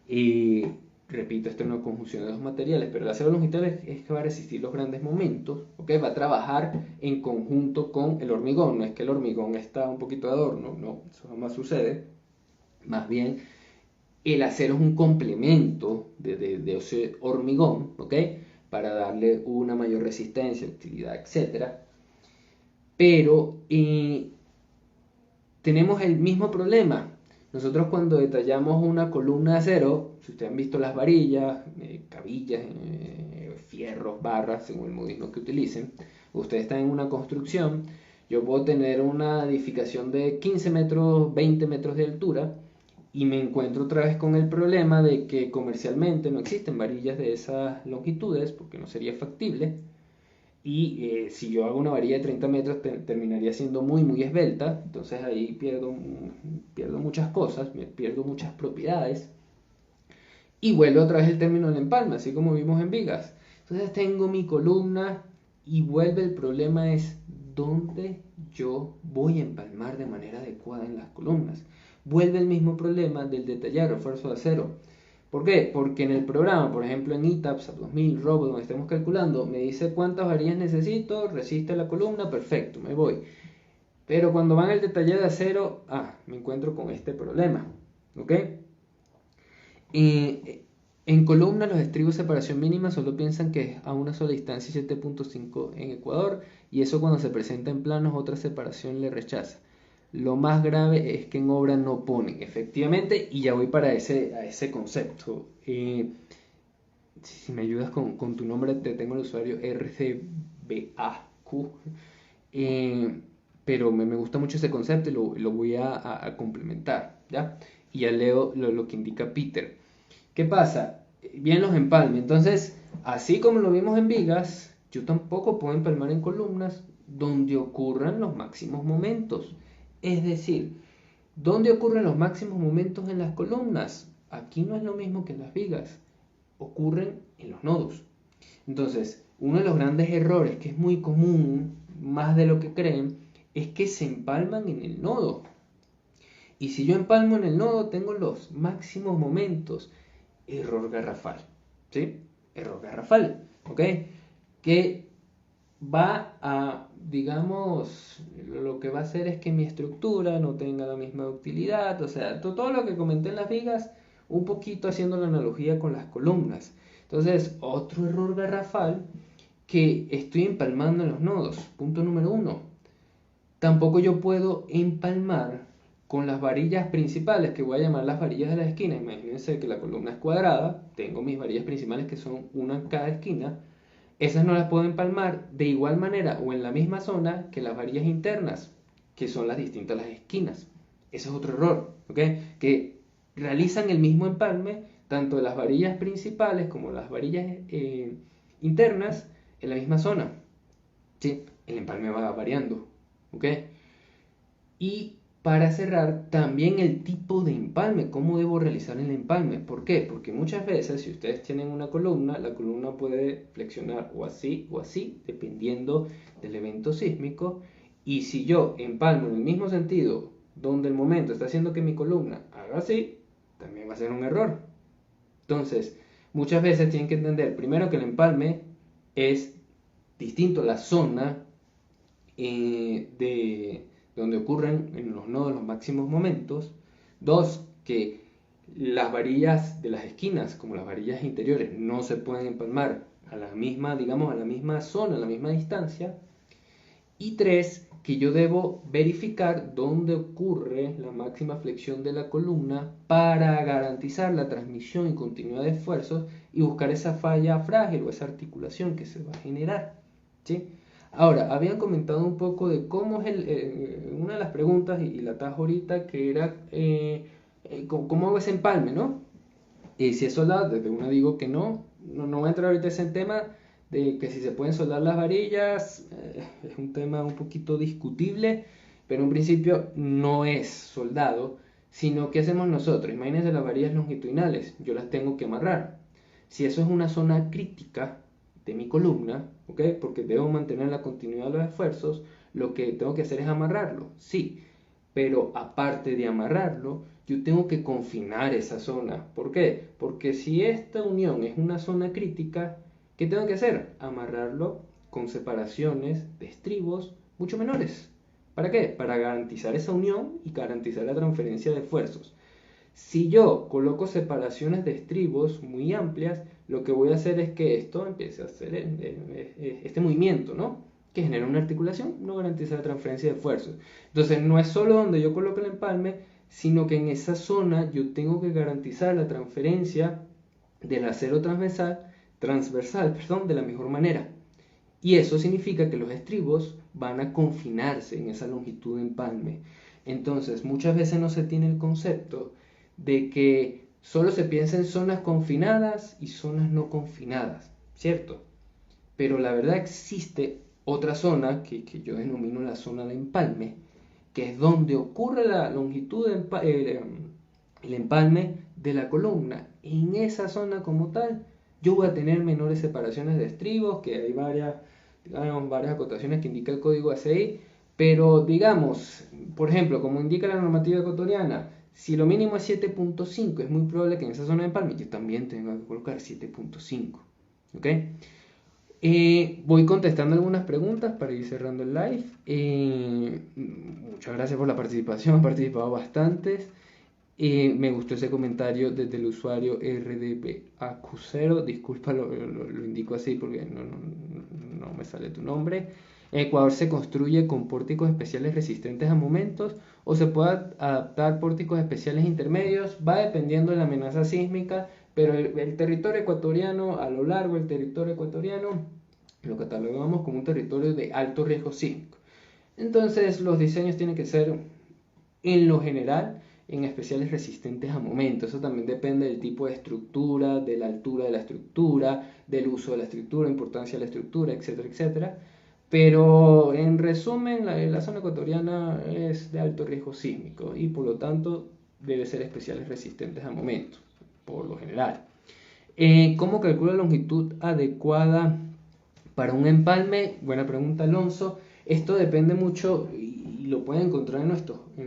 Y repito, esto es una conjunción de 2 materiales, pero el acero longitudinal es que va a resistir los grandes momentos, ¿ok? Va a trabajar en conjunto con el hormigón. No es que el hormigón está un poquito de adorno, no, eso jamás sucede. Más bien, el acero es un complemento de ese hormigón, ¿ok? Para darle una mayor resistencia, utilidad, etc. Pero tenemos el mismo problema. Nosotros cuando detallamos una columna de acero, si ustedes han visto las varillas, cabillas, fierros, barras, según el modismo que utilicen, ustedes están en una construcción, Yo puedo tener una edificación de 15 metros, 20 metros de altura y me encuentro otra vez con el problema de que comercialmente no existen varillas de esas longitudes porque no sería factible. Y si yo hago una varilla de 30 metros terminaría siendo muy, muy esbelta. Entonces ahí pierdo muchas cosas, me pierdo muchas propiedades. Y vuelve otra vez el término del empalme, así como vimos en vigas. Entonces tengo mi columna y vuelve el problema es dónde yo voy a empalmar de manera adecuada en las columnas. Vuelve el mismo problema del detallar refuerzo de acero. ¿Por qué? Porque en el programa, por ejemplo en ITAPS, 2000, Robo, donde estemos calculando, me dice cuántas varillas necesito, resiste la columna, perfecto, me voy. Pero cuando van al detalle de acero, me encuentro con este problema. ¿Ok? En columna, los estribos de separación mínima solo piensan que es a una sola distancia 7.5 en ecuador, y eso cuando se presenta en planos otra separación le rechaza. Lo más grave es que en obra no ponen, efectivamente, y ya voy a ese concepto. Si me ayudas con tu nombre, te tengo el usuario RCBAQ. Pero me gusta mucho ese concepto y lo voy a complementar, ¿ya? Y ya leo lo que indica Peter. ¿Qué pasa? Bien los empalmes. Entonces, así como lo vimos en vigas, yo tampoco puedo empalmar en columnas donde ocurran los máximos momentos. Es decir, ¿dónde ocurren los máximos momentos en las columnas? Aquí no es lo mismo que en las vigas. Ocurren en los nodos. Entonces, uno de los grandes errores que es muy común, más de lo que creen, es que se empalman en el nodo. Y si yo empalmo en el nodo, tengo los máximos momentos. Error garrafal, ¿sí? Error garrafal, ¿ok? Que va a, digamos, lo que va a hacer es que mi estructura no tenga la misma utilidad, o sea, todo lo que comenté en las vigas, un poquito haciendo la analogía con las columnas. Entonces, otro error garrafal que estoy empalmando en los nodos. Punto número 1. Tampoco yo puedo empalmar con las varillas principales, que voy a llamar las varillas de la esquina. Imagínense que la columna es cuadrada, tengo mis varillas principales que son una en cada esquina. Esas no las puedo empalmar de igual manera o en la misma zona que las varillas internas, que son las distintas las esquinas. Ese es otro error, ¿ok? Que realizan el mismo empalme tanto de las varillas principales como las varillas internas en la misma zona. ¿Sí? El empalme va variando, ¿ok? Y para cerrar, también el tipo de empalme, cómo debo realizar el empalme. ¿Por qué? Porque muchas veces, si ustedes tienen una columna, la columna puede flexionar o así, dependiendo del evento sísmico. Y si yo empalmo en el mismo sentido, donde el momento está haciendo que mi columna haga así, también va a ser un error. Entonces, muchas veces tienen que entender, primero, que el empalme es distinto a la zona de donde ocurren en los nodos los máximos momentos. Dos, que las varillas de las esquinas, como las varillas interiores, no se pueden empalmar a la misma, digamos, a la misma zona, a la misma distancia. Y tres, que yo debo verificar dónde ocurre la máxima flexión de la columna para garantizar la transmisión y continuidad de esfuerzos y buscar esa falla frágil o esa articulación que se va a generar, ¿sí? Ahora, habían comentado un poco de cómo es una de las preguntas, y la atajo ahorita, que era cómo hago ese empalme, ¿no? Y si es soldado, desde una digo que no voy a entrar ahorita en ese tema de que si se pueden soldar las varillas, es un tema un poquito discutible, pero en principio no es soldado, sino que hacemos nosotros. Imagínense las varillas longitudinales, yo las tengo que amarrar. Si eso es una zona crítica de mi columna, ¿ok? Porque debo mantener la continuidad de los esfuerzos, lo que tengo que hacer es amarrarlo, sí, pero aparte de amarrarlo, yo tengo que confinar esa zona. ¿Por qué? Porque si esta unión es una zona crítica, ¿qué tengo que hacer? Amarrarlo con separaciones de estribos mucho menores. ¿Para qué? Para garantizar esa unión y garantizar la transferencia de esfuerzos. Si yo coloco separaciones de estribos muy amplias, lo que voy a hacer es que esto empiece a hacer este movimiento, ¿no? Que genera una articulación, no garantiza la transferencia de esfuerzos. Entonces, no es solo donde yo coloco el empalme, sino que en esa zona yo tengo que garantizar la transferencia del acero transversal, de la mejor manera. Y eso significa que los estribos van a confinarse en esa longitud de empalme. Entonces, muchas veces no se tiene el concepto de que solo se piensa en zonas confinadas y zonas no confinadas, ¿cierto? Pero la verdad existe otra zona que yo denomino la zona de empalme, que es donde ocurre la longitud el empalme de la columna. En esa zona como tal, yo voy a tener menores separaciones de estribos, que hay varias acotaciones que indica el código ACI, pero digamos, por ejemplo, como indica la normativa ecuatoriana, si lo mínimo es 7.5, es muy probable que en esa zona de empalme yo también tenga que colocar 7.5. ¿Ok? Voy contestando algunas preguntas para ir cerrando el live. Muchas gracias por la participación, han participado bastantes. Me gustó ese comentario desde el usuario RDBAQ0. Disculpa, lo indico así porque no me sale tu nombre. En Ecuador se construye con pórticos especiales resistentes a momentos o se puede adaptar pórticos especiales intermedios. Va dependiendo de la amenaza sísmica, pero el territorio ecuatoriano, a lo largo del territorio ecuatoriano, lo catalogamos como un territorio de alto riesgo sísmico. Entonces los diseños tienen que ser, en lo general, en especiales resistentes a momentos. Eso también depende del tipo de estructura, de la altura de la estructura, del uso de la estructura, importancia de la estructura, etcétera, etcétera. Pero en resumen, la zona ecuatoriana es de alto riesgo sísmico y por lo tanto debe ser especiales resistentes a momentos, por lo general. ¿Cómo calcula la longitud adecuada para un empalme? Buena pregunta, Alonso. Esto depende mucho y lo pueden encontrar en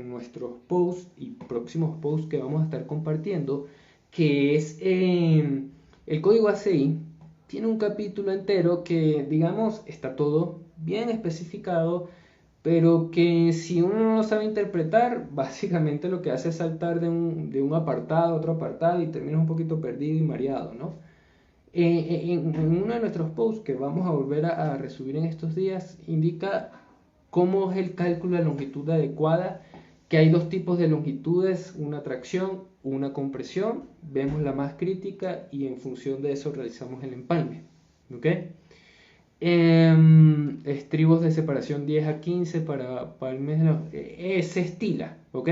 nuestros posts y próximos posts que vamos a estar compartiendo, que es el código ACI. Tiene un capítulo entero que, digamos, está todo bien especificado, pero que si uno no lo sabe interpretar, básicamente lo que hace es saltar de un apartado a otro apartado y termina un poquito perdido y mareado, ¿no? En uno de nuestros posts que vamos a volver a resubir en estos días, indica cómo es el cálculo de longitud adecuada, que hay dos tipos de longitudes, una tracción, una compresión, vemos la más crítica y en función de eso realizamos el empalme. ¿Ok? Estribos de separación 10 a 15 para palmes, se estila, ¿ok?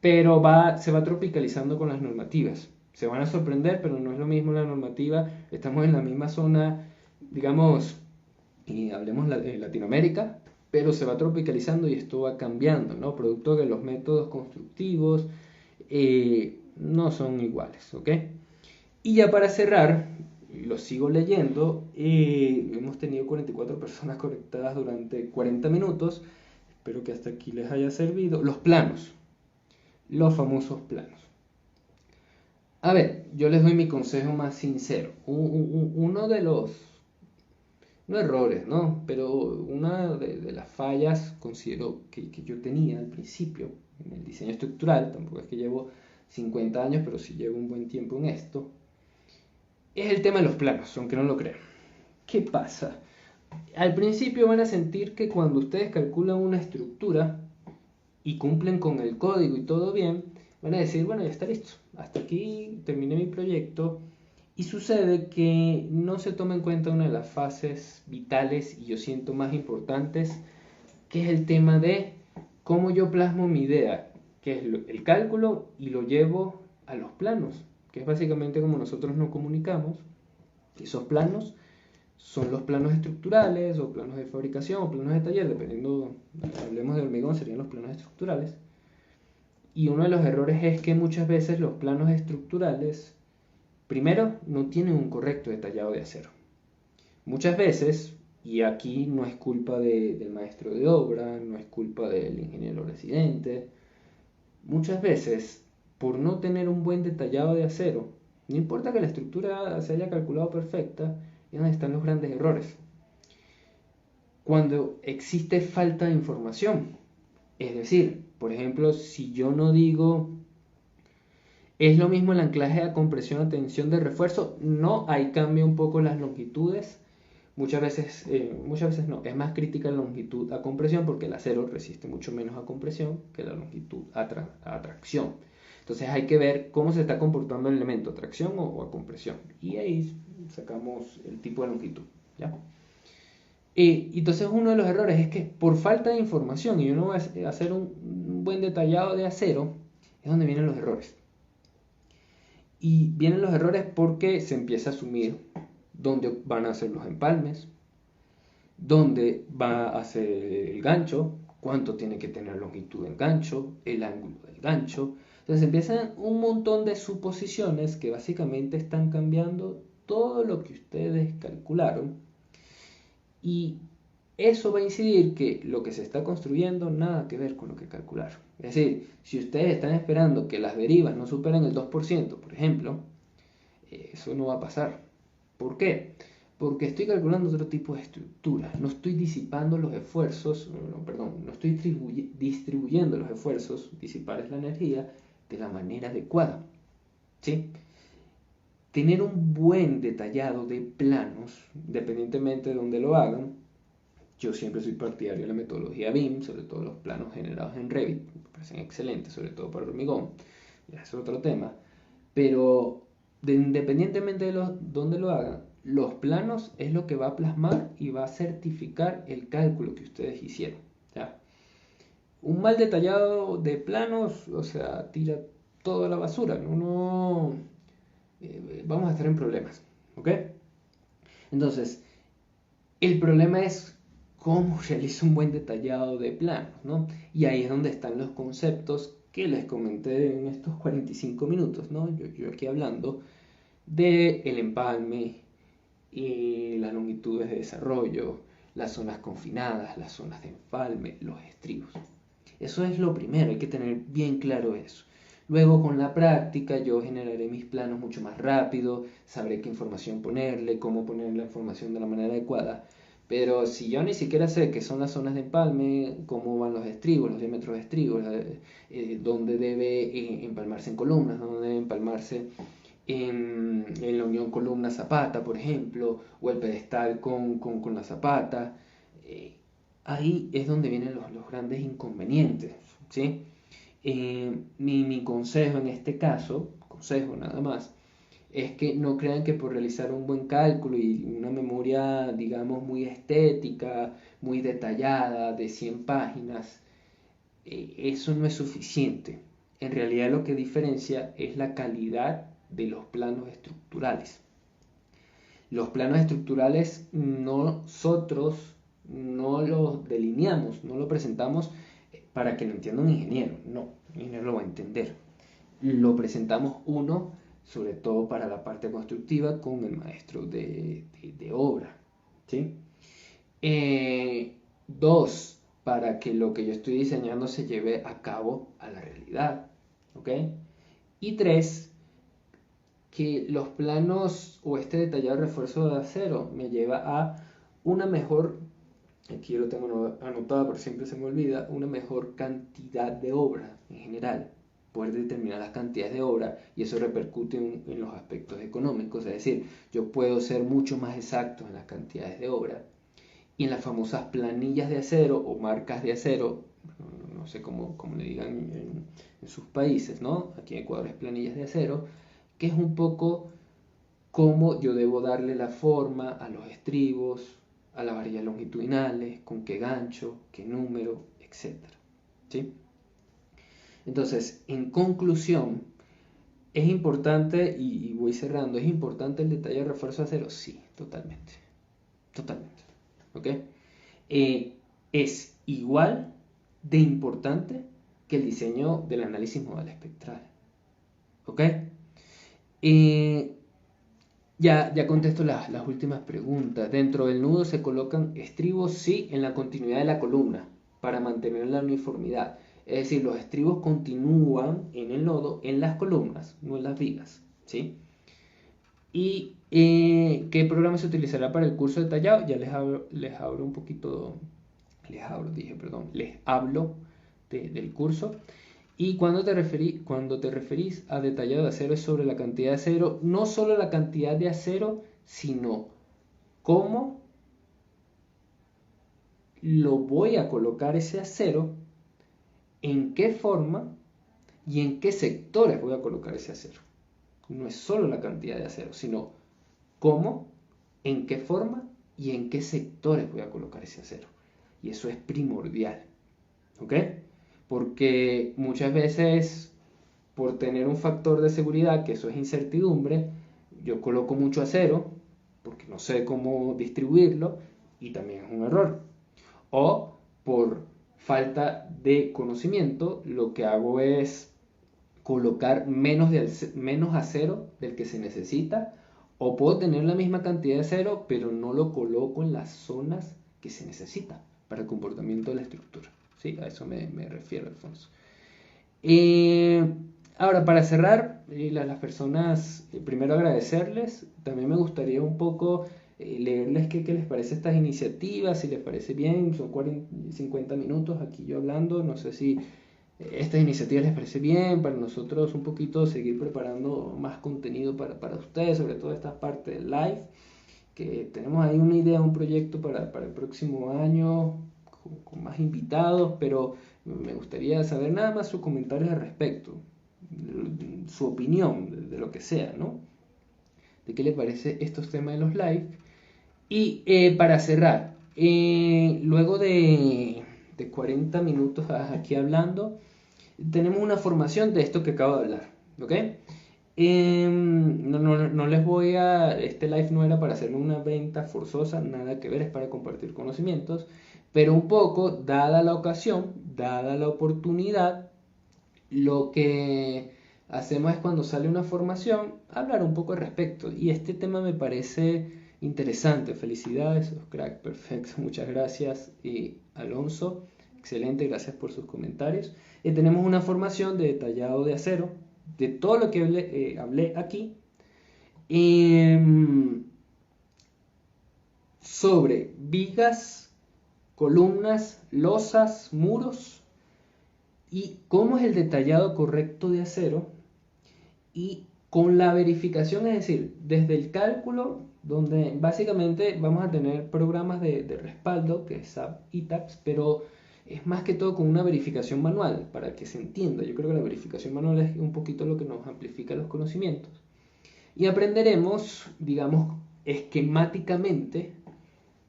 Pero se va tropicalizando con las normativas. Se van a sorprender, pero no es lo mismo la normativa. Estamos en la misma zona, digamos, y hablemos de Latinoamérica, pero se va tropicalizando y esto va cambiando, ¿no? Producto de que los métodos constructivos no son iguales, ¿ok? Y ya para cerrar, lo sigo leyendo, hemos tenido 44 personas conectadas durante 40 minutos, espero que hasta aquí les haya servido. Los planos, los famosos planos. A ver, yo les doy mi consejo más sincero. Uno de los, no errores, ¿no? Pero una de las fallas considero que yo tenía al principio en el diseño estructural, tampoco es que llevo 50 años, pero sí llevo un buen tiempo en esto, es el tema de los planos, aunque no lo crean. ¿Qué pasa? Al principio van a sentir que cuando ustedes calculan una estructura y cumplen con el código y todo bien, van a decir, bueno, ya está listo, hasta aquí terminé mi proyecto. Y sucede que no se toma en cuenta una de las fases vitales y yo siento más importantes, que es el tema de cómo yo plasmo mi idea, que es el cálculo y lo llevo a los planos, que es básicamente como nosotros nos comunicamos. Esos planos son los planos estructurales o planos de fabricación o planos de taller, dependiendo, hablemos de hormigón, serían los planos estructurales. Y uno de los errores es que muchas veces los planos estructurales, primero, no tienen un correcto detallado de acero. Muchas veces, y aquí no es culpa del maestro de obra, no es culpa del ingeniero residente, muchas veces, por no tener un buen detallado de acero, no importa que la estructura se haya calculado perfecta, es donde están los grandes errores. Cuando existe falta de información, es decir, por ejemplo, si yo no digo es lo mismo el anclaje a compresión a tensión de refuerzo, no, ahí cambia un poco las longitudes. Muchas veces no, es más crítica la longitud a compresión porque el acero resiste mucho menos a compresión que la longitud a tracción. Entonces hay que ver cómo se está comportando el elemento, a tracción o a compresión. Y ahí sacamos el tipo de longitud. ¿Ya? Entonces uno de los errores es que por falta de información, y yo no voy a hacer un buen detallado de acero, es donde vienen los errores. Y vienen los errores porque se empieza a asumir dónde van a ser los empalmes, dónde va a ser el gancho, cuánto tiene que tener longitud del gancho, el ángulo del gancho. Entonces empiezan un montón de suposiciones que básicamente están cambiando todo lo que ustedes calcularon, y eso va a incidir que lo que se está construyendo nada que ver con lo que calcularon. Es decir, si ustedes están esperando que las derivas no superen el 2%, por ejemplo, eso no va a pasar. ¿Por qué? Porque estoy calculando otro tipo de estructura. No estoy disipando los esfuerzos, no estoy distribuyendo los esfuerzos, disipar es la energía, de la manera adecuada. ¿Sí? Tener un buen detallado de planos, independientemente de donde lo hagan. Yo siempre soy partidario de la metodología BIM, sobre todo los planos generados en Revit, me parecen excelentes, sobre todo para hormigón, ya es otro tema, pero independientemente de donde lo hagan, los planos es lo que va a plasmar y va a certificar el cálculo que ustedes hicieron. ¿Ya? Un mal detallado de planos, o sea, tira toda la basura, vamos a estar en problemas, ¿ok? Entonces, el problema es cómo realizo un buen detallado de planos, ¿no? Y ahí es donde están los conceptos que les comenté en estos 45 minutos, ¿no? Yo aquí hablando de el empalme y las longitudes de desarrollo, las zonas confinadas, las zonas de empalme, los estribos. Eso es lo primero, hay que tener bien claro eso. Luego con la práctica yo generaré mis planos mucho más rápido, sabré qué información ponerle, cómo poner la información de la manera adecuada. Pero si yo ni siquiera sé qué son las zonas de empalme, cómo van los estribos, los diámetros de estribos, dónde debe empalmarse en columnas, dónde debe empalmarse en la unión columna-zapata, por ejemplo, o el pedestal con la zapata, ahí es donde vienen los grandes inconvenientes, ¿sí? Mi consejo en este caso, consejo nada más, es que no crean que por realizar un buen cálculo y una memoria, digamos, muy estética, muy detallada, de 100 páginas, eso no es suficiente. En realidad lo que diferencia es la calidad de los planos estructurales. Los planos estructurales nosotros no los delineamos, no lo presentamos para que lo entienda un ingeniero. No, un ingeniero lo va a entender. Lo presentamos uno, sobre todo para la parte constructiva, con el maestro de obra. ¿Sí? Dos, para que lo que yo estoy diseñando se lleve a cabo a la realidad. ¿Ok? Y tres, que los planos o este detallado refuerzo de acero me lleva a una mejor, aquí yo lo tengo anotado pero siempre se me olvida, una mejor cantidad de obra en general, poder determinar las cantidades de obra, y eso repercute en los aspectos económicos, es decir, yo puedo ser mucho más exacto en las cantidades de obra, y en las famosas planillas de acero o marcas de acero, no sé cómo le digan en sus países, ¿no? Aquí en Ecuador es planillas de acero, que es un poco cómo yo debo darle la forma a los estribos, a las varillas longitudinales, con qué gancho, qué número, etc. ¿Sí? Entonces, en conclusión, ¿es importante, y voy cerrando, ¿es importante el detalle de refuerzo de acero? Sí, totalmente. Totalmente. ¿Ok? Es igual de importante que el diseño del análisis modal espectral. ¿Ok? Ya contesto las últimas preguntas. Dentro del nudo se colocan estribos, sí, en la continuidad de la columna, para mantener la uniformidad. Es decir, los estribos continúan en el nodo, en las columnas, no en las vigas, ¿sí? ¿Y qué programa se utilizará para el curso detallado? Ya les hablo un poquito, les hablo del curso. Y cuando te referís a detallado de acero es sobre la cantidad de acero, no solo la cantidad de acero, sino cómo lo voy a colocar ese acero, en qué forma y en qué sectores voy a colocar ese acero. No es solo la cantidad de acero, sino cómo, en qué forma y en qué sectores voy a colocar ese acero. Y eso es primordial, ¿ok? Porque muchas veces, por tener un factor de seguridad, que eso es incertidumbre, yo coloco mucho acero porque no sé cómo distribuirlo y también es un error. O por falta de conocimiento, lo que hago es colocar menos acero del que se necesita, o puedo tener la misma cantidad de acero, pero no lo coloco en las zonas que se necesita para el comportamiento de la estructura. Sí, a eso me refiero, Alfonso. Eh, Ahora, para cerrar, las personas, primero agradecerles, también me gustaría un poco leerles qué les parece estas iniciativas, si les parece bien, son 50 minutos aquí yo hablando, no sé si estas iniciativas les parece bien, para nosotros un poquito seguir preparando más contenido para ustedes, sobre todo esta parte del live, que tenemos ahí una idea, un proyecto para el próximo año, con más invitados, pero me gustaría saber nada más sus comentarios al respecto, su opinión de lo que sea, ¿no? De qué les parece estos temas de los live. Y para cerrar, luego de 40 minutos aquí hablando, tenemos una formación de esto que acabo de hablar, ¿ok? No les voy a... Este live no era para hacer una venta forzosa, nada que ver, es para compartir conocimientos, pero un poco, dada la ocasión, dada la oportunidad, lo que hacemos es cuando sale una formación, hablar un poco al respecto. Y este tema me parece interesante. Felicidades, crack, perfecto, muchas gracias. Y Alonso, excelente, gracias por sus comentarios. Tenemos una formación de detallado de acero, de todo lo que hablé aquí, sobre vigas, columnas, losas, muros, y cómo es el detallado correcto de acero, y con la verificación, es decir, desde el cálculo, donde básicamente vamos a tener programas de respaldo, que es SAP y TAPS, pero es más que todo con una verificación manual, para que se entienda. Yo creo que la verificación manual es un poquito lo que nos amplifica los conocimientos. Y aprenderemos, digamos, esquemáticamente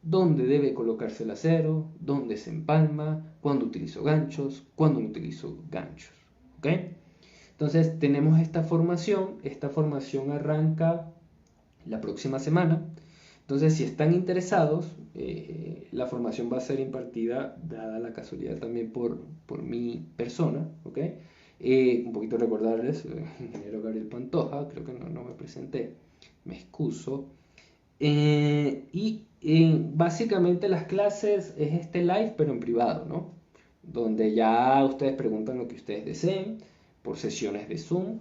dónde debe colocarse el acero, dónde se empalma, cuándo utilizo ganchos, cuándo no utilizo ganchos. ¿Ok? Entonces tenemos esta formación arranca la próxima semana. Entonces si están interesados, la formación va a ser impartida, dada la casualidad también por mi persona, ¿ok? Un poquito recordarles, ingeniero Gabriel Pantoja, creo que no me presenté, me excuso. Básicamente las clases es este live, pero en privado, ¿no? Donde ya ustedes preguntan lo que ustedes deseen, por sesiones de Zoom.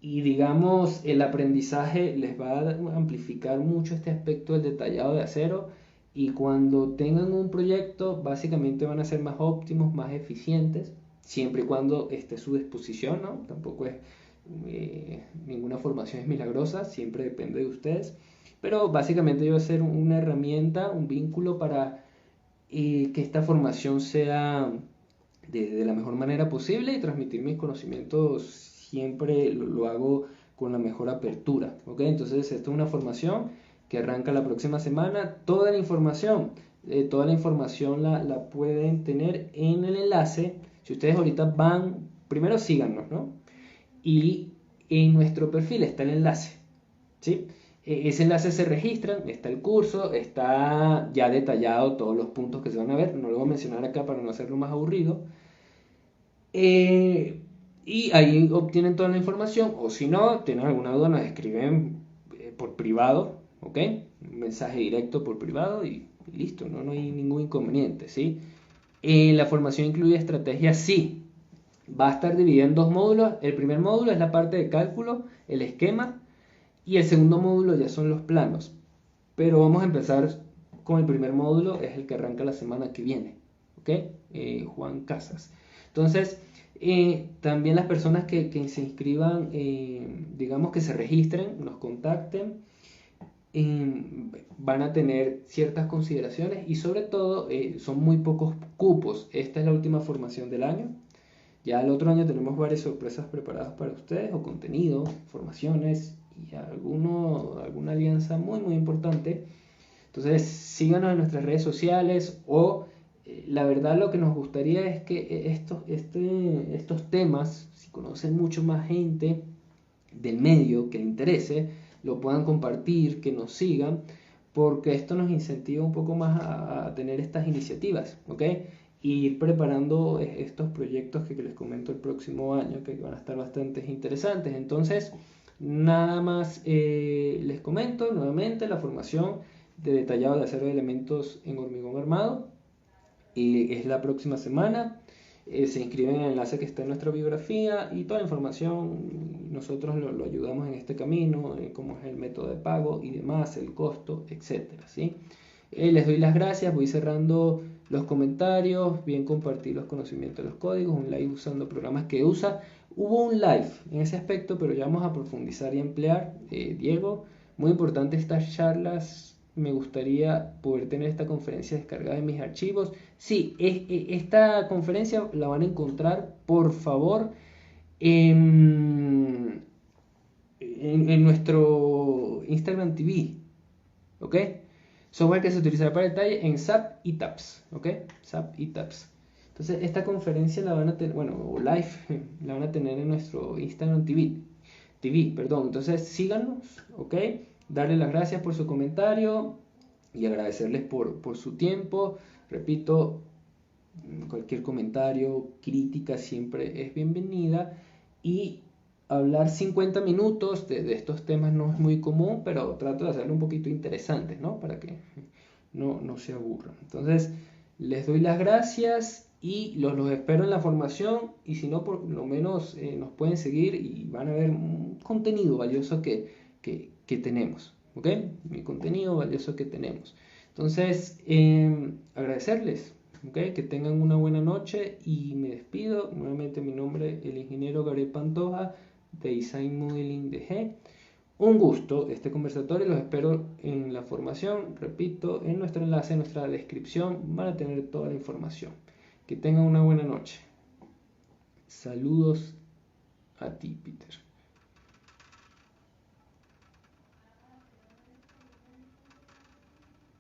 Y digamos, el aprendizaje les va a amplificar mucho este aspecto del detallado de acero. Y cuando tengan un proyecto, básicamente van a ser más óptimos, más eficientes, siempre y cuando esté a su disposición, ¿no? Tampoco es ninguna formación es milagrosa, siempre depende de ustedes. Pero básicamente yo voy a ser una herramienta, un vínculo para que esta formación sea de la mejor manera posible, y transmitir mis conocimientos siempre lo hago con la mejor apertura, ¿ok? Entonces esta es una formación que arranca la próxima semana. Toda la información la pueden tener en el enlace. Si ustedes ahorita van, primero síganos, ¿no? Y en nuestro perfil está el enlace, ¿sí? Ese enlace se registran, está el curso, está ya detallado todos los puntos que se van a ver, no lo voy a mencionar acá para no hacerlo más aburrido. Y ahí obtienen toda la información, o si no, tienen alguna duda, nos escriben por privado, ¿ok? Un mensaje directo por privado y listo, no hay ningún inconveniente, ¿sí? La formación incluye estrategias, sí. Va a estar dividida en dos módulos. El primer módulo es la parte de cálculo, el esquema, y el segundo módulo ya son los planos. Pero vamos a empezar con el primer módulo, es el que arranca la semana que viene, ¿ok? Juan Casas. Entonces, también las personas que se inscriban, digamos que se registren, nos contacten, van a tener ciertas consideraciones y sobre todo son muy pocos cupos. Esta es la última formación del año. Ya el otro año tenemos varias sorpresas preparadas para ustedes, o contenido, formaciones y alguna alianza muy muy importante. Entonces, síganos en nuestras redes sociales o la verdad lo que nos gustaría es que estos temas, si conocen mucho más gente del medio que le interese, lo puedan compartir, que nos sigan, porque esto nos incentiva un poco más a tener estas iniciativas, ¿ok? Y ir preparando estos proyectos que les comento el próximo año, que van a estar bastante interesantes. Entonces, nada más les comento nuevamente la formación de detallado de acero de elementos en hormigón armado. Y es la próxima semana. Se inscriben en el enlace que está en nuestra biografía y toda la información. Nosotros lo ayudamos en este camino, cómo es el método de pago y demás, el costo, etcétera, ¿sí? Les doy las gracias, voy cerrando los comentarios, bien compartir los conocimientos de los códigos, un live usando programas que usa. Hubo un live en ese aspecto, pero ya vamos a profundizar y emplear. Diego, muy importante estas charlas. Me gustaría poder tener esta conferencia descargada en mis archivos. Sí, esta conferencia la van a encontrar, por favor, en nuestro Instagram TV, ¿ok? Software que se utilizará para detalle en SAP y TAPS, ¿ok? SAP y TAPS. Entonces, esta conferencia la van a tener, bueno, o live, la van a tener en nuestro Instagram TV, perdón. Entonces, síganos, ¿ok? Darle las gracias por su comentario y agradecerles por su tiempo. Repito, cualquier comentario, crítica siempre es bienvenida. Y hablar 50 minutos de estos temas no es muy común, pero trato de hacerlo un poquito interesante, ¿no? Para que no se aburran. Entonces, les doy las gracias y los espero en la formación. Y si no, por lo menos nos pueden seguir y van a ver un contenido valioso que tenemos, ¿ok? Mi contenido valioso que tenemos. Entonces, agradecerles, ¿ok? Que tengan una buena noche y me despido. Nuevamente mi nombre, el ingeniero Gabriel Pantoja de Design Modeling DG. Un gusto este conversatorio, los espero en la formación, repito, en nuestro enlace, en nuestra descripción, van a tener toda la información. Que tengan una buena noche. Saludos a ti, Peter.